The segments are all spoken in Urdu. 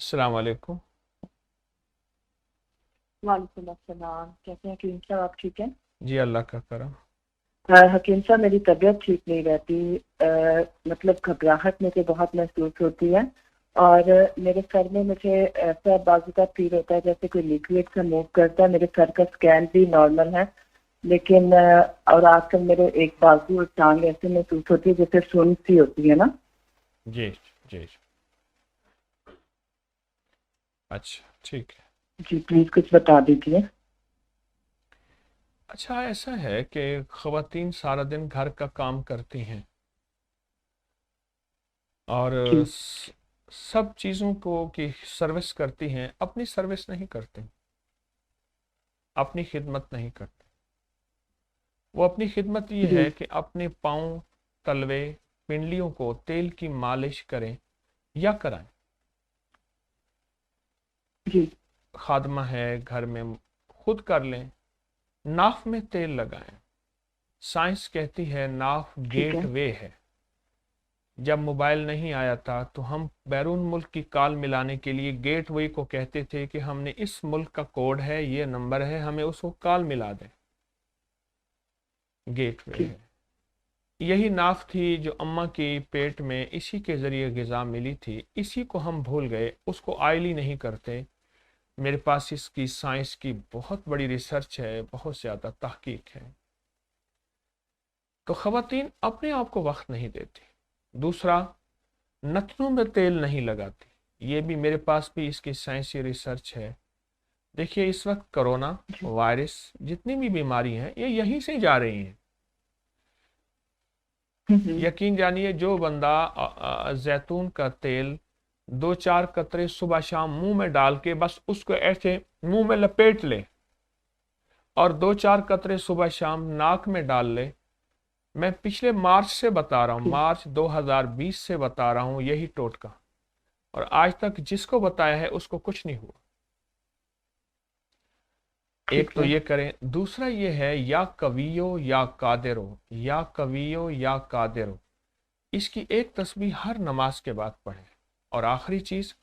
السلام علیکم۔ وعلیکم السلام، کیسے ہیں حکیم صاحب؟ آپ ٹھیک ہیں؟ جی اللہ کا کرم۔ حکیم صاحب میری طبیعت ٹھیک نہیں رہتی، مطلب گھبراہٹ مجھے بہت محسوس ہوتی ہے، اور میرے سر میں مجھے ایسا بازو کا فیل ہوتا ہے جیسے کوئی لیکوڈ سے موو کرتا ہے۔ میرے سر کا اسکین بھی نارمل ہے، لیکن اور آج کل میرے ایک بازو اور ٹانگ ایسے محسوس ہوتی ہے جیسے سن سی ہوتی ہے نا۔ جی جی اچھا ٹھیک ہے۔ جی پلیز کچھ بتا دیجیے۔ اچھا ایسا ہے کہ خواتین سارا دن گھر کا کام کرتی ہیں اور جی سب چیزوں کو کی سروس کرتی ہیں، اپنی سروس نہیں کرتی، اپنی خدمت نہیں کرتی۔ وہ اپنی خدمت یہ جی ہے کہ اپنے پاؤں، تلوے، پنڈلیوں کو تیل کی مالش کریں یا کرائیں۔ جی خادمہ ہے گھر میں، خود کر لیں۔ ناف میں تیل لگائیں۔ سائنس کہتی ہے ناف ٹھیک ہے۔ گیٹ وے ہے۔ جب موبائل نہیں آیا تھا تو ہم بیرون ملک کی کال ملانے کے لیے گیٹ وے کو کہتے تھے کہ ہم نے اس ملک کا کوڈ ہے، یہ نمبر ہے، ہمیں اس کو کال ملا دیں۔ گیٹ وے جی ہے۔ یہی ناف تھی جو اماں کی پیٹ میں اسی کے ذریعے غذا ملی تھی، اسی کو ہم بھول گئے، اس کو آئلی نہیں کرتے۔ میرے پاس اس کی سائنس کی بہت بڑی ریسرچ ہے، بہت زیادہ تحقیق ہے۔ تو خواتین اپنے آپ کو وقت نہیں دیتی۔ دوسرا، نتنوں میں تیل نہیں لگاتی۔ یہ بھی میرے پاس بھی اس کی سائنسی ریسرچ ہے۔ دیکھیے اس وقت کرونا جی وائرس جتنی بھی بیماری ہیں یہ یہیں سے جا رہی ہیں۔ یقین جانیے جو بندہ زیتون کا تیل 2-4 قطرے صبح شام منہ میں ڈال کے بس اس کو ایسے منہ میں لپیٹ لے اور 2-4 قطرے صبح شام ناک میں ڈال لے، میں پچھلے مارچ سے بتا رہا ہوں، جی مارچ 2020 سے بتا رہا ہوں یہی ٹوٹکا، اور آج تک جس کو بتایا ہے اس کو کچھ نہیں ہوا۔ ایک ٹھیک تو ہے۔ یہ کریں۔ دوسرا یہ ہے یا کویو یا قادرو، یا کویو یا قادرو، اس کی ایک تسبیح ہر نماز کے بعد پڑھیں۔ اور آخری چیز،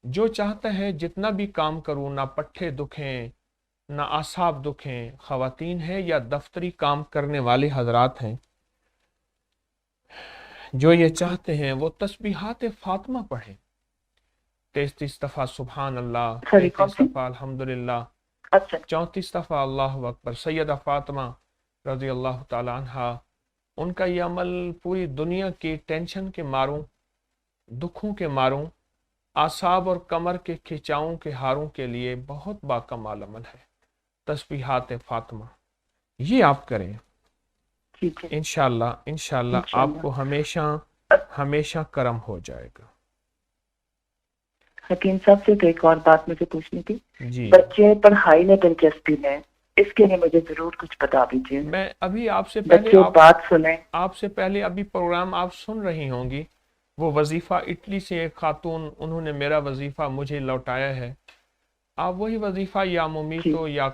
جو چاہتا ہے جتنا بھی کام کروں نہ پٹھے دکھیں نہ اعصاب دکھیں، خواتین ہیں یا دفتری کام کرنے والے حضرات ہیں، جو یہ جی چاہتے ہیں وہ تسبیحات فاطمہ پڑھیں۔ 33 دفعہ سبحان اللہ، سوری کون 33 سی؟ دفعہ الحمدللہ، اچھا 34 دفعہ اللہ اکبر۔ سیدہ فاطمہ رضی اللہ تعالی عنہ، ان کا یہ عمل پوری دنیا کی ٹینشن کے ماروں، دکھوں کے ماروں، اعصاب اور کمر کے کھچاؤں کے ہاروں کے لیے بہت باکمال عمل ہے۔ تسبیحات فاطمہ یہ آپ کریں، ٹھیک ہے انشاءاللہ آپ انشاءاللہ۔ کو ہمیشہ ہمیشہ کرم ہو جائے گا۔ حکیم صاحب سے تو ایک اور بات مجھے پوچھنی تھی۔ جی بچے پڑھائی میں دلچسپی لیں، اس کے لیے مجھے ضرور کچھ بتا دیجیے۔ میں ابھی آپ سے پہلے بچے بات سنیں۔ آپ سے پہلے ابھی پروگرام آپ سن رہی ہوں گی، وہ وظیفہ اٹلی سے ایک خاتون، انہوں نے میرا وظیفہ مجھے لوٹایا ہے۔ آپ وہی وظیفہ یا ممیت جی ہو یا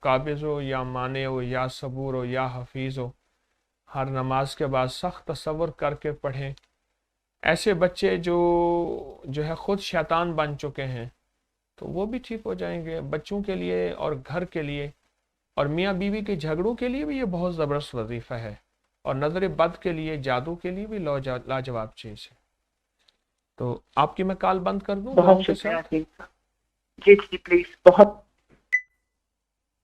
قابض ہو یا مانع ہو یا صبور ہو یا حفیظ ہو، ہر نماز کے بعد سخت تصور کر کے پڑھیں۔ ایسے بچے جو ہے خود شیطان بن چکے ہیں تو وہ بھی ٹھیک ہو جائیں گے۔ بچوں کے لیے اور گھر کے لیے اور میاں بیوی کے جھگڑوں کے لیے بھی یہ بہت زبردست وظیفہ ہے، اور نظر بد کے لیے، جادو کے لیے بھی لاجواب چیز ہے۔ تو آپ کی میں کال بند کر دوں بہت دعاؤں کے شکریہ ساتھ؟ حکیم صاحب۔ جی جی پلیز، بہت